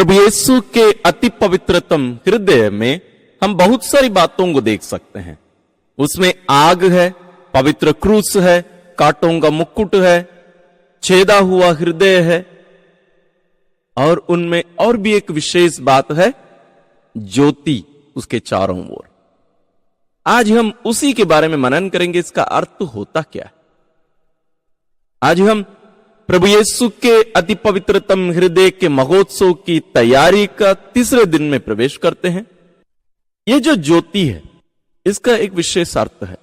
प्रभु यीशु के अति पवित्रतम हृदय में हम बहुत सारी बातों को देख सकते हैं। उसमें आग है, पवित्र क्रूस है, कांटों का मुकुट है, छेदा हुआ हृदय है, और उनमें और भी एक विशेष बात है, ज्योति उसके चारों ओर। आज हम उसी के बारे में मनन करेंगे, इसका अर्थ होता क्या है। आज हम प्रभु यीशु के अति पवित्रतम हृदय के महोत्सव की तैयारी का तीसरे दिन में प्रवेश करते हैं। ये जो ज्योति है, इसका एक विशेष अर्थ है।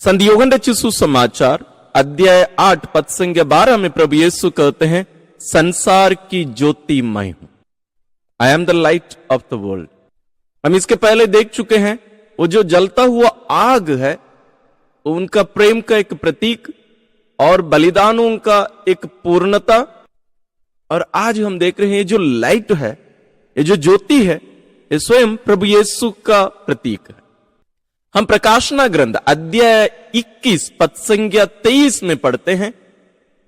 संत योहन रचित सुसमाचार अध्याय 8 पद संख्या 12 में प्रभु यीशु कहते हैं, संसार की ज्योति मैं हूं। I am the light of the world. हम इसके पहले देख चुके हैं, वो जो जलता हुआ आग है, उनका प्रेम का एक प्रतीक और बलिदानों का एक पूर्णता। और आज हम देख रहे हैं, ये जो लाइट है, ये जो ज्योति है, ये स्वयं प्रभु यीशु का प्रतीक है। हम प्रकाशना ग्रंथ अध्याय 21 पद संख्या 23 में पढ़ते हैं,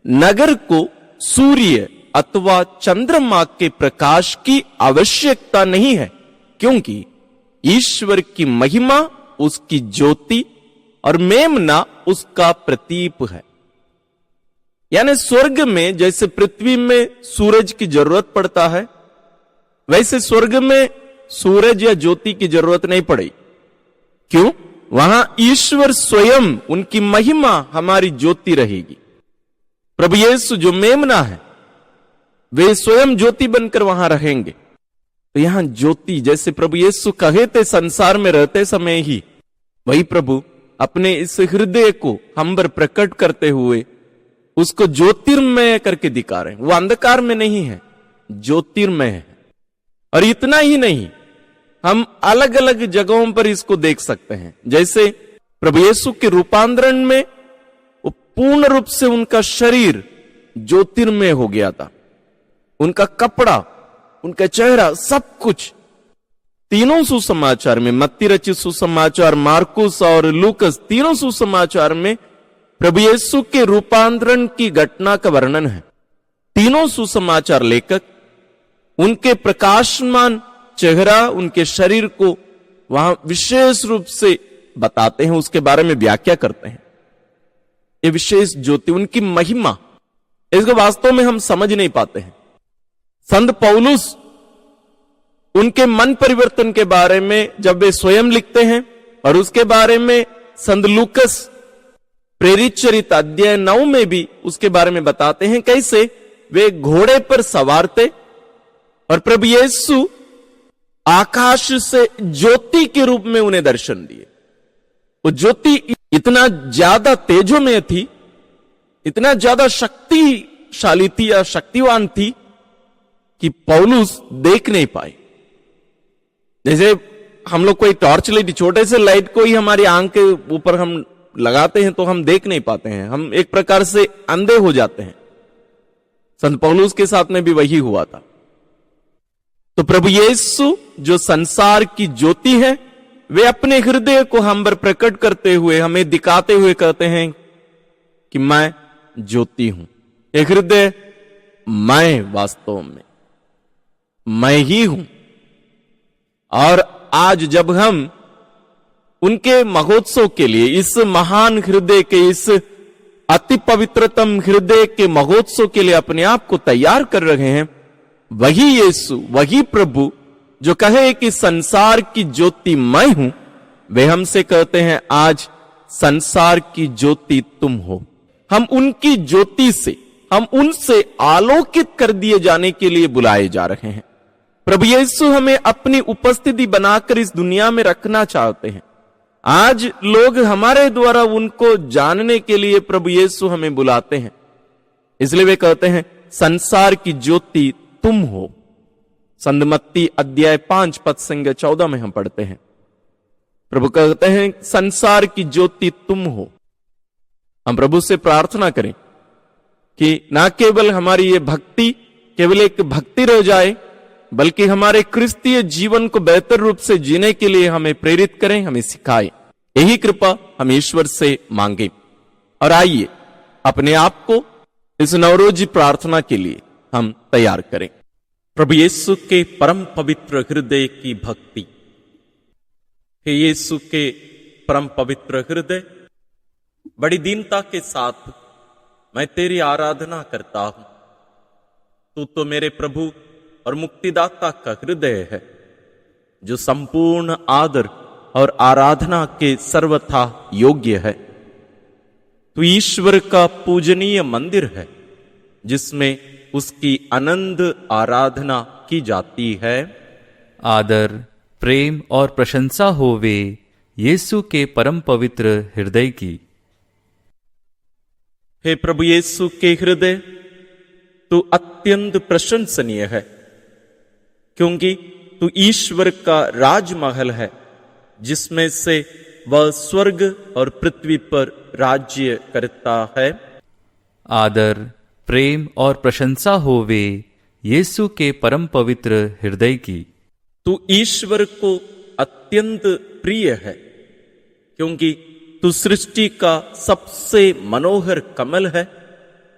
नगर को सूर्य अथवा चंद्रमा के प्रकाश की आवश्यकता नहीं है, क्योंकि ईश्वर की महिमा उसकी ज्योति और मेमना उसका प्रतीक है। यानी स्वर्ग में जैसे पृथ्वी में सूरज की जरूरत पड़ता है, वैसे स्वर्ग में सूरज या ज्योति की जरूरत नहीं पड़ेगी। क्यों? वहां ईश्वर स्वयं, उनकी महिमा हमारी ज्योति रहेगी। प्रभु यीशु जो मेमना है, वे स्वयं ज्योति बनकर वहां रहेंगे। तो यहां ज्योति, जैसे प्रभु यीशु कहे थे संसार में रहते समय ही, वही प्रभु अपने इस हृदय को हम पर प्रकट करते हुए उसको ज्योतिर्मय करके दिखा रहे हैं। वो अंधकार में नहीं है, ज्योतिर्मय है। और इतना ही नहीं, हम अलग अलग जगहों पर इसको देख सकते हैं। जैसे प्रभु यीशु के रूपांतरण में वो पूर्ण रूप से उनका शरीर ज्योतिर्मय हो गया था। उनका कपड़ा, उनका चेहरा, सब कुछ। तीनों सुसमाचार में, मत्ती रचित सुसमाचार, मार्कुस और लूकस, तीनों सुसमाचार में प्रभु यीशु के रूपांतरण की घटना का वर्णन है। तीनों सुसमाचार लेखक उनके प्रकाशमान चेहरा, उनके शरीर को वहां विशेष रूप से बताते हैं, उसके बारे में व्याख्या करते हैं। ये विशेष ज्योति, उनकी महिमा, इसको वास्तव में हम समझ नहीं पाते हैं। संत पौलुस उनके मन परिवर्तन के बारे में जब वे स्वयं लिखते हैं, और उसके बारे में संत लूकस प्रेरित चरित्र अध्याय 9 में भी उसके बारे में बताते हैं, कैसे वे घोड़े पर सवार थे और प्रभु यीशु आकाश से ज्योति के रूप में उन्हें दर्शन दिए। वो ज्योति इतना ज्यादा तेजो में थी, इतना ज्यादा शक्तिशाली थी या शक्तिवान थी कि पौलुस देख नहीं पाए। जैसे हम लोग कोई टॉर्च लाइट, छोटे से लाइट को ही हमारी आंख के ऊपर हम लगाते हैं तो हम देख नहीं पाते हैं, हम एक प्रकार से अंधे हो जाते हैं। संत पौलुस के साथ में भी वही हुआ था। तो प्रभु यीशु जो संसार की ज्योति है, वे अपने हृदय को हम पर प्रकट करते हुए, हमें दिखाते हुए कहते हैं कि मैं ज्योति हूं। ये हृदय मैं, वास्तव में मैं ही हूं। और आज जब हम उनके महोत्सव के लिए, इस महान हृदय के, इस अति पवित्रतम हृदय के महोत्सव के लिए अपने आप को तैयार कर रहे हैं, वही यीशु, वही प्रभु जो कहे कि संसार की ज्योति मैं हूं, वे हमसे कहते हैं आज संसार की ज्योति तुम हो। हम उनकी ज्योति से, हम उनसे आलोकित कर दिए जाने के लिए बुलाए जा रहे हैं। प्रभु यीशु हमें अपनी उपस्थिति बनाकर इस दुनिया में रखना चाहते हैं। आज लोग हमारे द्वारा उनको जानने के लिए प्रभु यीशु हमें बुलाते हैं, इसलिए वे कहते हैं संसार की ज्योति तुम हो। संत मत्ती अध्याय 5 पद संख्या 14 में हम पढ़ते हैं, प्रभु कहते हैं संसार की ज्योति तुम हो। हम प्रभु से प्रार्थना करें कि ना केवल हमारी ये भक्ति केवल एक भक्ति रह जाए, बल्कि हमारे क्रिस्तीय जीवन को बेहतर रूप से जीने के लिए हमें प्रेरित करें, हमें सिखाएं। यही कृपा हम ईश्वर से मांगे। और आइए अपने आप को इस नवरोजी प्रार्थना के लिए हम तैयार करें। प्रभु यीशु के परम पवित्र हृदय की भक्ति। हे यीशु के परम पवित्र हृदय, बड़ी दीनता के साथ मैं तेरी आराधना करता हूं। तू तो मेरे प्रभु और मुक्तिदाता का हृदय है, जो संपूर्ण आदर और आराधना के सर्वथा योग्य है। तू ईश्वर का पूजनीय मंदिर है, जिसमें उसकी आनंद आराधना की जाती है। आदर, प्रेम और प्रशंसा होवे यीशु के परम पवित्र हृदय की। हे प्रभु यीशु के हृदय, तू अत्यंत प्रशंसनीय है, क्योंकि तू ईश्वर का राजमहल है, जिसमें से वह स्वर्ग और पृथ्वी पर राज्य करता है। आदर, प्रेम और प्रशंसा होवे यीशु के परम पवित्र हृदय की। तू ईश्वर को अत्यंत प्रिय है, क्योंकि तू सृष्टि का सबसे मनोहर कमल है,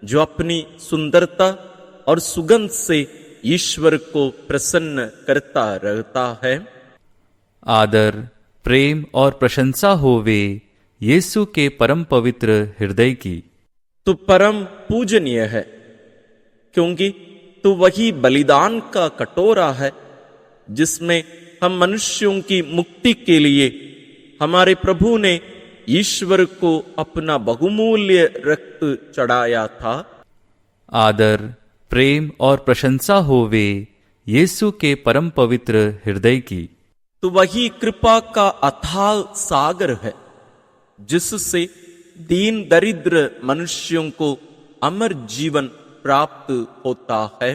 जो अपनी सुंदरता और सुगंध से ईश्वर को प्रसन्न करता रहता है। आदर, प्रेम और प्रशंसा होवे यीशु के परम पवित्र हृदय की। तू परम पूजनीय है, क्योंकि तू वही बलिदान का कटोरा है, जिसमें हम मनुष्यों की मुक्ति के लिए हमारे प्रभु ने ईश्वर को अपना बहुमूल्य रक्त चढ़ाया था। आदर, प्रेम और प्रशंसा होवे यीशु के परम पवित्र हृदय की। तो वही कृपा का अथाह सागर है, जिससे दीन दरिद्र मनुष्यों को अमर जीवन प्राप्त होता है।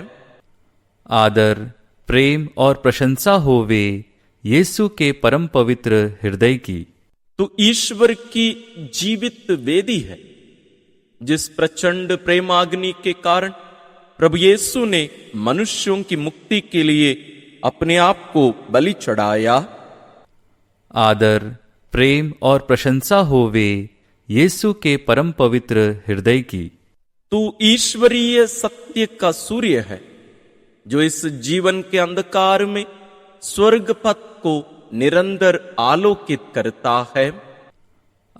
आदर, प्रेम और प्रशंसा होवे यीशु के परम पवित्र हृदय की। तू ईश्वर की जीवित वेदी है, जिस प्रचंड प्रेमाग्नि के कारण प्रभु यीशु ने मनुष्यों की मुक्ति के लिए अपने आप को बलि चढ़ाया। आदर, प्रेम और प्रशंसा होवे यीशु के परम पवित्र हृदय की। तू ईश्वरीय सत्य का सूर्य है, जो इस जीवन के अंधकार में स्वर्ग पथ को निरंतर आलोकित करता है।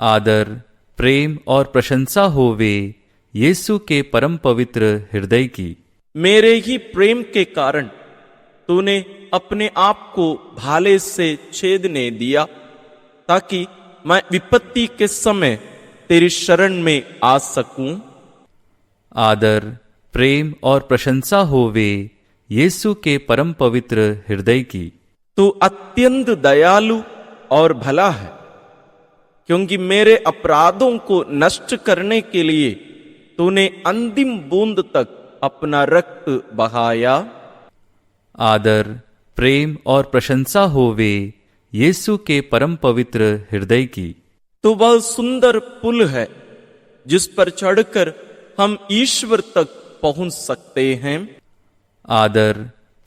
आदर, प्रेम और प्रशंसा होवे यीशु के परम पवित्र हृदय की। मेरे ही प्रेम के कारण तूने अपने आप को भाले से छेदने दिया, ताकि मैं विपत्ति के समय तेरी शरण में आ सकूं। आदर, प्रेम और प्रशंसा होवे यीशु के परम पवित्र हृदय की। तू अत्यंत दयालु और भला है, क्योंकि मेरे अपराधों को नष्ट करने के लिए तूने अंतिम बूंद तक अपना रक्त बहाया। आदर, प्रेम और प्रशंसा होवे यीशु के परम पवित्र हृदय की। तो वह सुंदर पुल है, जिस पर चढ़कर हम ईश्वर तक पहुंच सकते हैं। आदर,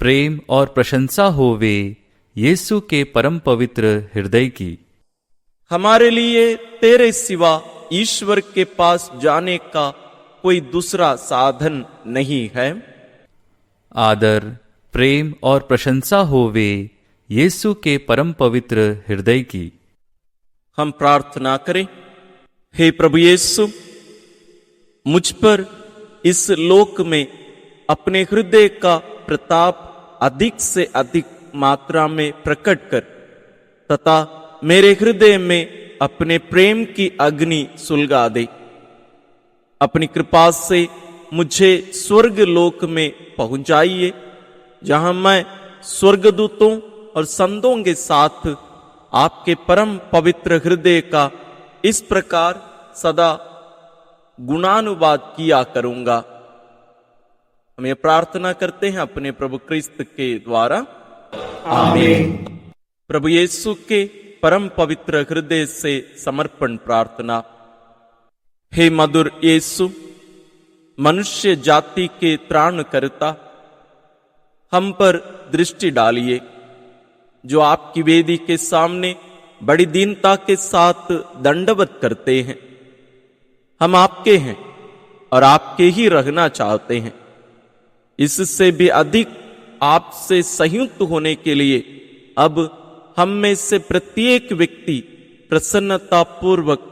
प्रेम और प्रशंसा होवे यीशु के परम पवित्र हृदय की। हमारे लिए तेरे सिवा ईश्वर के पास जाने का कोई दूसरा साधन नहीं है। आदर, प्रेम और प्रशंसा होवे यीशु के परम पवित्र हृदय की। हम प्रार्थना करें। हे प्रभु यीशु, मुझ पर इस लोक में अपने हृदय का प्रताप अधिक से अधिक मात्रा में प्रकट कर, तथा मेरे हृदय में अपने प्रेम की अग्नि सुलगा दे। अपनी कृपा से मुझे स्वर्ग लोक में पहुंचाइए, जहां मैं स्वर्गदूतों और संतों के साथ आपके परम पवित्र हृदय का इस प्रकार सदा गुणानुवाद किया करूंगा। हम ये प्रार्थना करते हैं अपने प्रभु क्रिस्त के द्वारा, आमीन। प्रभु यीशु के परम पवित्र हृदय से समर्पण प्रार्थना। हे मधुर यीशु, मनुष्य जाति के त्राणकर्ता, हम पर दृष्टि डालिए, जो आपकी वेदी के सामने बड़ी दीनता के साथ दंडवत करते हैं। हम आपके हैं और आपके ही रहना चाहते हैं। इससे भी अधिक आपसे संयुक्त होने के लिए अब हम में से प्रत्येक व्यक्ति प्रसन्नता पूर्वक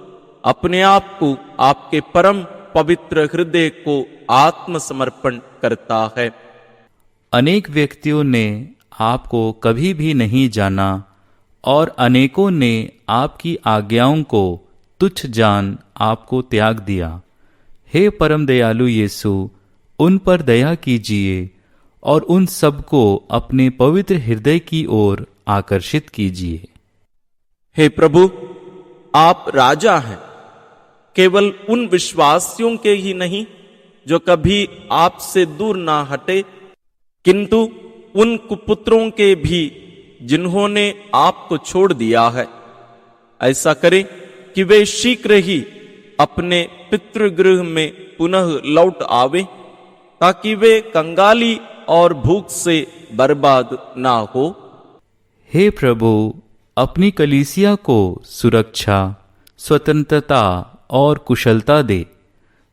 अपने आप को आपके परम पवित्र हृदय को आत्मसमर्पण करता है। अनेक व्यक्तियों ने आपको कभी भी नहीं जाना और अनेकों ने आपकी आज्ञाओं को तुच्छ जान आपको त्याग दिया। हे परम दयालु यीशु, उन पर दया कीजिए और उन सबको अपने पवित्र हृदय की ओर आकर्षित कीजिए। हे प्रभु, आप राजा हैं, केवल उन विश्वासियों के ही नहीं जो कभी आपसे दूर ना हटे, किंतु उन कुपुत्रों के भी जिन्होंने आपको छोड़ दिया है। ऐसा करें कि वे शीघ्र ही अपने पितृगृह में पुनः लौट आवे, ताकि वे कंगाली और भूख से बर्बाद ना हो। हे प्रभु, अपनी कलीसिया को सुरक्षा, स्वतंत्रता और कुशलता दे।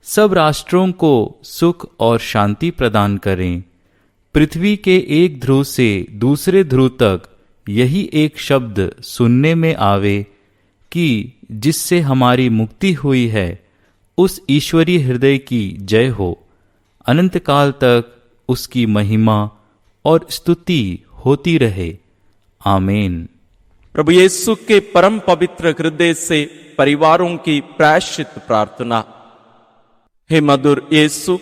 सब राष्ट्रों को सुख और शांति प्रदान करें। पृथ्वी के एक ध्रुव से दूसरे ध्रुव तक यही एक शब्द सुनने में आवे कि जिससे हमारी मुक्ति हुई है, उस ईश्वरीय हृदय की जय हो। अनंत काल तक उसकी महिमा और स्तुति होती रहे। आमीन। प्रभु यीशु के परम पवित्र हृदय से परिवारों की प्रायश्चित प्रार्थना। हे मधुर यीशु,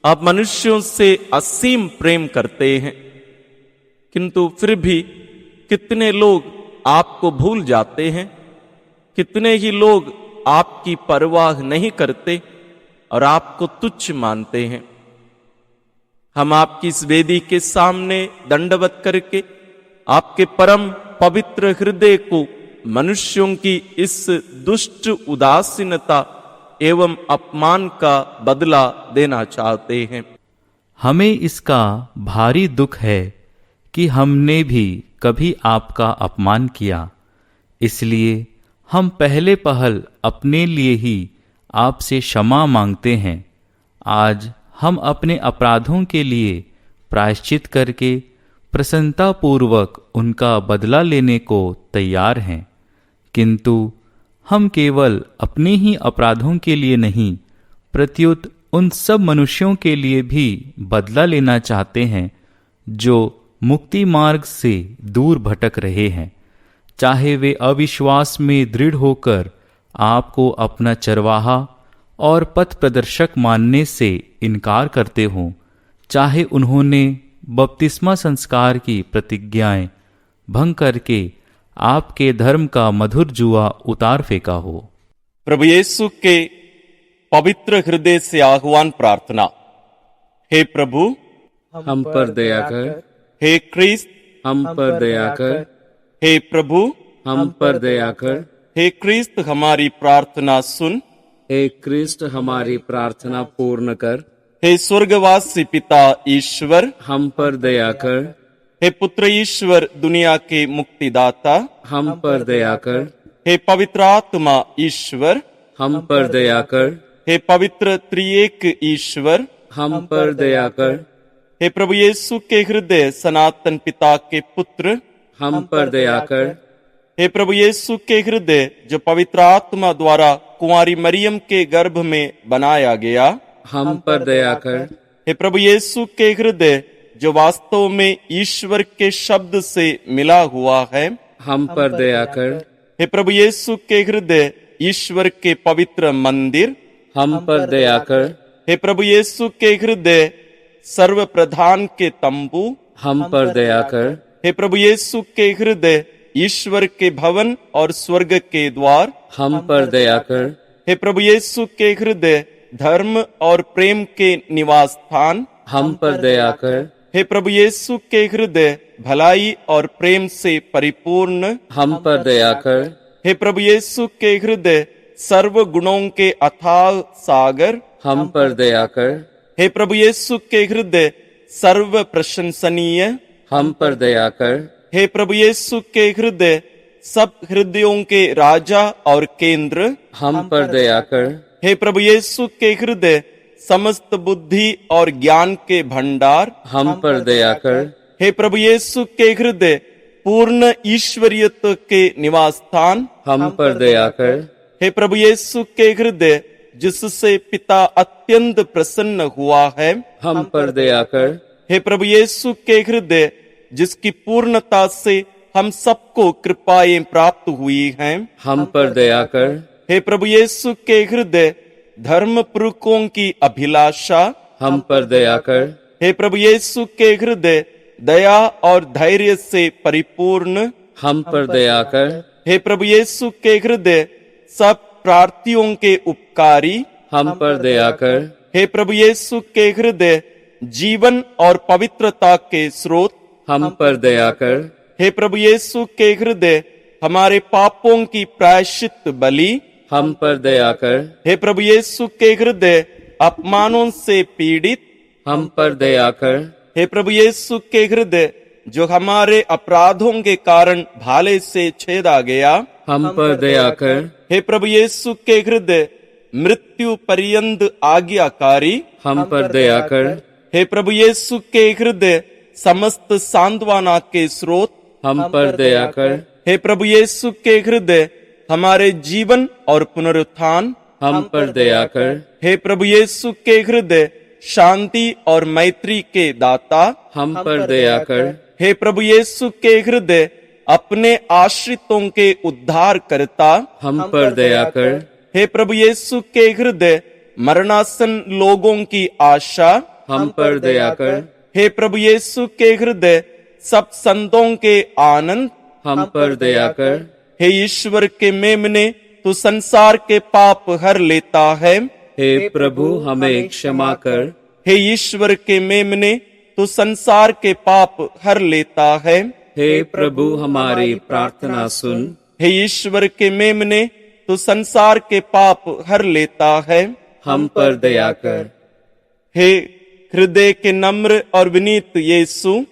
आप मनुष्यों से असीम प्रेम करते हैं, किंतु फिर भी कितने लोग आपको भूल जाते हैं। कितने ही लोग आपकी परवाह नहीं करते और आपको तुच्छ मानते हैं। हम आपकी इस वेदी के सामने दंडवत करके आपके परम पवित्र हृदय को मनुष्यों की इस दुष्ट उदासीनता एवं अपमान का बदला देना चाहते हैं। हमें इसका भारी दुख है कि हमने भी कभी आपका अपमान किया, इसलिए हम पहले पहल अपने लिए ही आपसे क्षमा मांगते हैं। आज हम अपने अपराधों के लिए प्रायश्चित करके प्रसन्नतापूर्वक उनका बदला लेने को तैयार हैं, किंतु हम केवल अपने ही अपराधों के लिए नहीं, प्रत्युत उन सब मनुष्यों के लिए भी बदला लेना चाहते हैं जो मुक्ति मार्ग से दूर भटक रहे हैं। चाहे वे अविश्वास में दृढ़ होकर आपको अपना चरवाहा और पथ प्रदर्शक मानने से इनकार करते हों, चाहे उन्होंने बपतिस्मा संस्कार की प्रतिज्ञाएं भंग करके आपके धर्म का मधुर जुआ उतार फेंका हो। प्रभु यीशु के पवित्र हृदय से आह्वान प्रार्थना। हे प्रभु, हम पर दया कर। हे क्रिस्त, हम पर दया कर। हे प्रभु, हम पर दया कर। हे क्रिस्त, हमारी प्रार्थना सुन। हे क्रिस्त, हमारी प्रार्थना पूर्ण कर। हे स्वर्गवासी पिता ईश्वर, हम पर दया कर। हे पुत्र ईश्वर, दुनिया के मुक्तिदाता, हम पर दया कर। हे पवित्र आत्मा ईश्वर, हम पर दया कर। हे पवित्र त्रिएक ईश्वर, हम पर दया कर। हे प्रभु यीशु के हृदय सनातन पिता के पुत्र, हम पर दया कर। हे प्रभु यीशु के हृदय जो पवित्र आत्मा द्वारा कुंवारी मरियम के गर्भ में बनाया गया, हम पर दया कर। हे प्रभु यीशु के हृदय जो वास्तव में ईश्वर के शब्द से मिला हुआ है, हम पर दया कर। हे प्रभु यीशु के हृदय ईश्वर के पवित्र मंदिर, हम पर दया कर। हे प्रभु यीशु के हृदय सर्व प्रधान के तंबू, हम पर दया कर। हे प्रभु यीशु के हृदय ईश्वर के भवन और स्वर्ग के द्वार, हम पर दया कर। हे प्रभु यीशु के हृदय धर्म और प्रेम के निवास स्थान, हम पर दया कर। हे प्रभु यीशु के हृदय भलाई और प्रेम से परिपूर्ण, हम पर दया कर। हे प्रभु यीशु के हृदय सर्व गुणों के अथाह सागर, हम पर दया कर। हे प्रभु यीशु के हृदय सर्व प्रशंसनीय, हम पर दया कर। हे प्रभु यीशु के हृदय सब हृदयों के राजा और केंद्र, हम पर दया कर। हे प्रभु यीशु के हृदय समस्त बुद्धि और ज्ञान के भंडार, हम पर दया कर। हे प्रभु यीशु के हृदय पूर्ण ईश्वरीयत्व के निवास स्थान, हम पर दया कर। हे प्रभु यीशु के हृदय जिससे पिता अत्यंत प्रसन्न हुआ है, हम पर दया कर। हे प्रभु यीशु के हृदय जिसकी पूर्णता से हम सबको कृपाएं प्राप्त हुई हैं, हम पर दया कर। हे प्रभु यीशु के हृदय धर्म पुरुषों की अभिलाषा, हम पर दया कर। हे प्रभु यीशु के हृदय दया और धैर्य से परिपूर्ण, हम पर दया कर। हे प्रभु यीशु के हृदय सब प्रार्थियों के उपकारी, हम पर दया कर। हे प्रभु यीशु के हृदय जीवन और पवित्रता के स्रोत, हम पर दया कर। हे प्रभु यीशु के हृदय हमारे पापों की प्रायश्चित बलि, हम पर दया कर। हे प्रभु यीशु के हृदय अपमानों से पीड़ित, हम पर दया कर। हे प्रभु यीशु के हृदय जो हमारे अपराधों के कारण भाले से छेदा गया, हम पर दया कर। हे प्रभु यीशु के हृदय मृत्यु पर्यंत आज्ञाकारी, हम पर दया कर। हे प्रभु यीशु के हृदय समस्त सांत्वना के स्रोत, हम पर दया कर। हे प्रभु यीशु के हृदय हमारे जीवन और पुनरुत्थान, हम पर दया कर। हे प्रभु यीशु के हृदय शांति और मैत्री के दाता, हम पर दया कर। हे प्रभु यीशु के हृदय अपने आश्रितों के उद्धार करता, हम पर दया कर। हे प्रभु यीशु के हृदय मरणासन लोगों की आशा, हम पर दया कर। हे प्रभु यीशु के हृदय सब संतों के आनंद, हम पर दया कर। हे ईश्वर के मेमने तू संसार के पाप हर लेता है, हे प्रभु हमें क्षमा कर। हे ईश्वर के मेमने तू संसार के पाप हर लेता है, हे प्रभु हमारी प्रार्थना सुन। हे ईश्वर के मेमने तू संसार के पाप हर लेता है, हम पर दया कर। हे हृदय के नम्र और विनीत यीशु,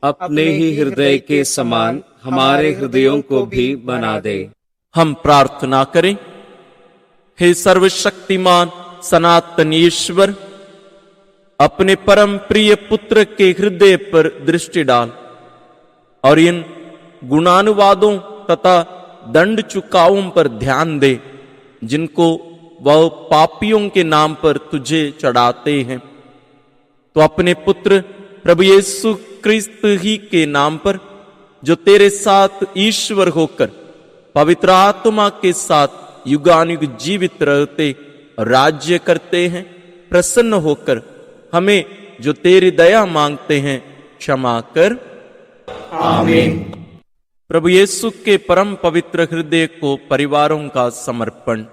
अपने ही हृदय के समान हमारे हृदयों को भी बना दे। हम प्रार्थना करें। हे सर्वशक्तिमान सनातन ईश्वर, अपने परम प्रिय पुत्र के हृदय पर दृष्टि डाल और इन गुणानुवादों तथा दंड चुकावों पर ध्यान दे जिनको वह पापियों के नाम पर तुझे चढ़ाते हैं। तो अपने पुत्र प्रभु यीशु क्रिस्त ही के नाम पर, जो तेरे साथ ईश्वर होकर पवित्र आत्मा के साथ युगानुग जीवित रहते और राज्य करते हैं, प्रसन्न होकर हमें जो तेरी दया मांगते हैं क्षमा कर। आमीन। प्रभु यीशु के परम पवित्र हृदय को परिवारों का समर्पण।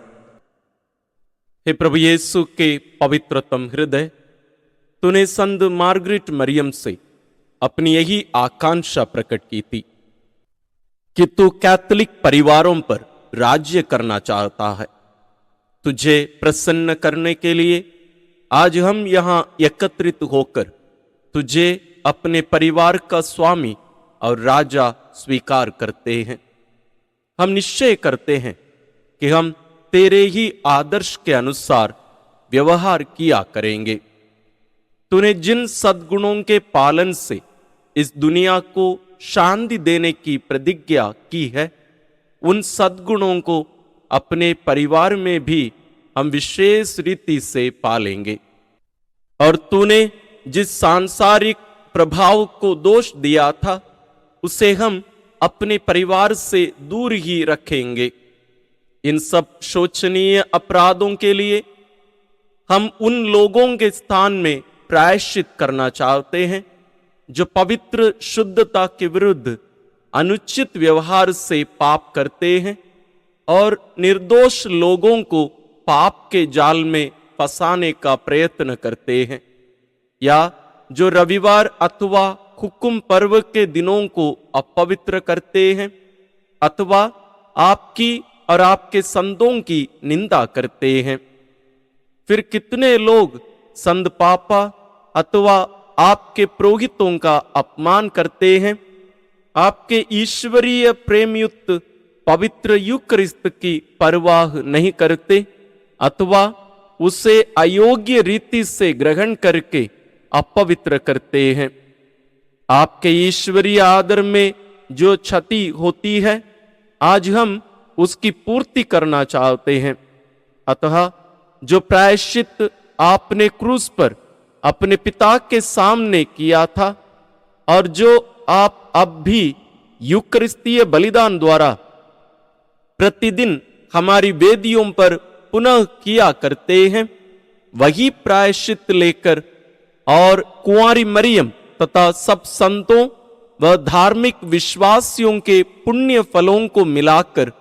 हे प्रभु यीशु के पवित्रतम हृदय, तूने संत मार्गरेट मरियम से अपनी यही आकांक्षा प्रकट की थी कि तू कैथोलिक परिवारों पर राज्य करना चाहता है। तुझे प्रसन्न करने के लिए आज हम यहाँ एकत्रित होकर तुझे अपने परिवार का स्वामी और राजा स्वीकार करते हैं। हम निश्चय करते हैं कि हम तेरे ही आदर्श के अनुसार व्यवहार किया करेंगे। तूने जिन सद्गुणों के पालन से इस दुनिया को शांति देने की प्रतिज्ञा की है, उन सद्गुणों को अपने परिवार में भी हम विशेष रीति से पालेंगे। और तूने जिस सांसारिक प्रभाव को दोष दिया था, उसे हम अपने परिवार से दूर ही रखेंगे। इन सब शोचनीय अपराधों के लिए हम उन लोगों के स्थान में प्रायश्चित करना चाहते हैं जो पवित्र शुद्धता के विरुद्ध अनुचित व्यवहार से पाप करते हैं और निर्दोष लोगों को पाप के जाल में फंसाने का प्रयत्न करते हैं, या जो रविवार अथवा हुक्म पर्व के दिनों को अपवित्र करते हैं अथवा आपकी और आपके संतों की निंदा करते हैं। फिर कितने लोग संत पापा अथवा आपके पुरोहितों का अपमान करते हैं, आपके ईश्वरीय प्रेमयुक्त पवित्र यूकरिस्त की परवाह नहीं करते अथवा उसे अयोग्य रीति से ग्रहण करके अपवित्र करते हैं। आपके ईश्वरीय आदर में जो क्षति होती है, आज हम उसकी पूर्ति करना चाहते हैं। अतः जो प्रायश्चित आपने क्रूस पर अपने पिता के सामने किया था और जो आप अब भी यूकरिस्तीय बलिदान द्वारा प्रतिदिन हमारी वेदियों पर पुनः किया करते हैं, वही प्रायश्चित लेकर और कुंवारी मरियम तथा सब संतों व धार्मिक विश्वासियों के पुण्य फलों को मिलाकर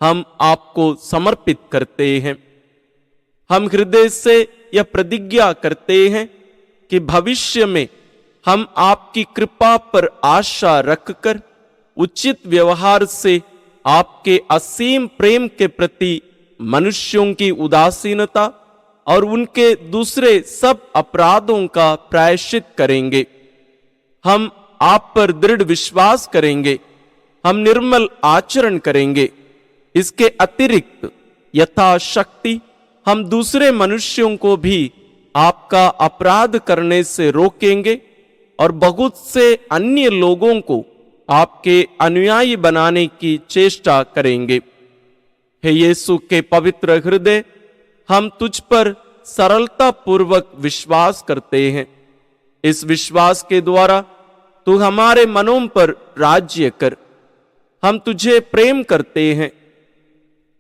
हम आपको समर्पित करते हैं। हम हृदय से यह प्रतिज्ञा करते हैं कि भविष्य में हम आपकी कृपा पर आशा रखकर उचित व्यवहार से आपके असीम प्रेम के प्रति मनुष्यों की उदासीनता और उनके दूसरे सब अपराधों का प्रायश्चित करेंगे। हम आप पर दृढ़ विश्वास करेंगे, हम निर्मल आचरण करेंगे। इसके अतिरिक्त यथाशक्ति हम दूसरे मनुष्यों को भी आपका अपराध करने से रोकेंगे और बहुत से अन्य लोगों को आपके अनुयायी बनाने की चेष्टा करेंगे। हे यीशु के पवित्र हृदय, हम तुझ पर सरलता पूर्वक विश्वास करते हैं। इस विश्वास के द्वारा तू हमारे मनों पर राज्य कर। हम तुझे प्रेम करते हैं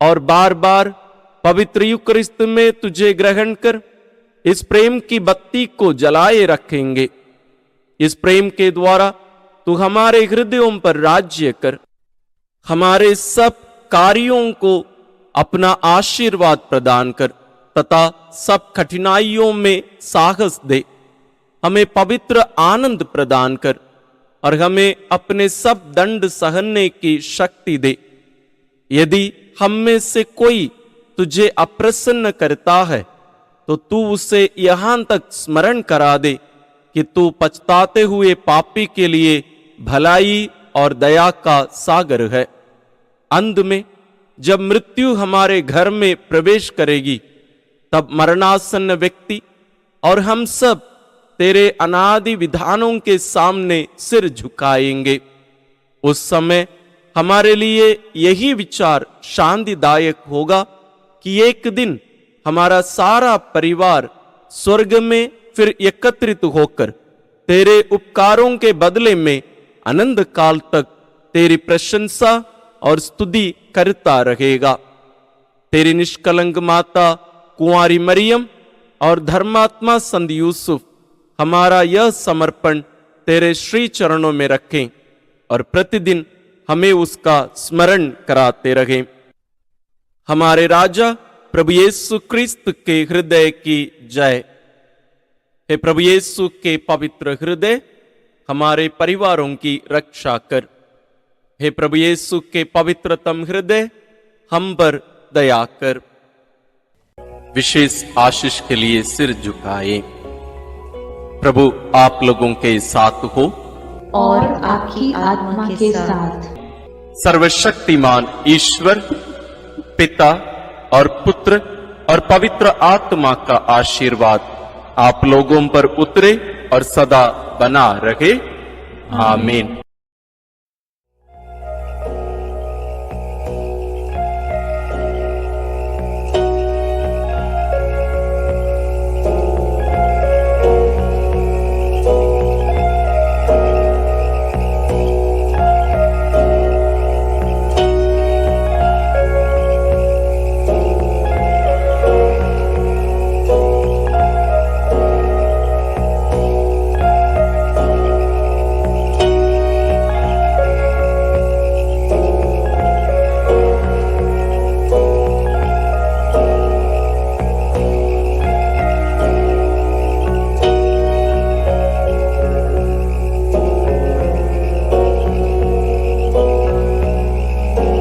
और बार बार पवित्र यूकरिस्त में तुझे ग्रहण कर इस प्रेम की बत्ती को जलाए रखेंगे। इस प्रेम के द्वारा तू हमारे हृदयों पर राज्य कर, हमारे सब कार्यों को अपना आशीर्वाद प्रदान कर तथा सब कठिनाइयों में साहस दे। हमें पवित्र आनंद प्रदान कर और हमें अपने सब दंड सहने की शक्ति दे। यदि हम में से कोई तुझे अप्रसन्न करता है तो तू उसे यहां तक स्मरण करा दे कि तू पछताते हुए पापी के लिए भलाई और दया का सागर है। अंत में जब मृत्यु हमारे घर में प्रवेश करेगी, तब मरणासन्न व्यक्ति और हम सब तेरे अनादि विधानों के सामने सिर झुकाएंगे। उस समय हमारे लिए यही विचार शांतिदायक होगा कि एक दिन हमारा सारा परिवार स्वर्ग में फिर एकत्रित होकर तेरे उपकारों के बदले में अनंत काल तक तेरी प्रशंसा और स्तुति करता रहेगा। तेरी निष्कलंक माता कुंवारी मरियम और धर्मात्मा संत यूसुफ हमारा यह समर्पण तेरे श्री चरणों में रखें और प्रतिदिन हमें उसका स्मरण कराते रहें। हमारे राजा प्रभु यीशु क्रिस्त के हृदय की जय। हे प्रभु यीशु के पवित्र हृदय, हमारे परिवारों की रक्षा कर। हे प्रभु यीशु के पवित्रतम हृदय, हम पर दया कर। विशेष आशीष के लिए सिर झुकाए। प्रभु आप लोगों के साथ हो और आपकी आत्मा के साथ। सर्वशक्तिमान ईश्वर पिता और पुत्र और पवित्र आत्मा का आशीर्वाद आप लोगों पर उतरे और सदा बना रहे। आमीन।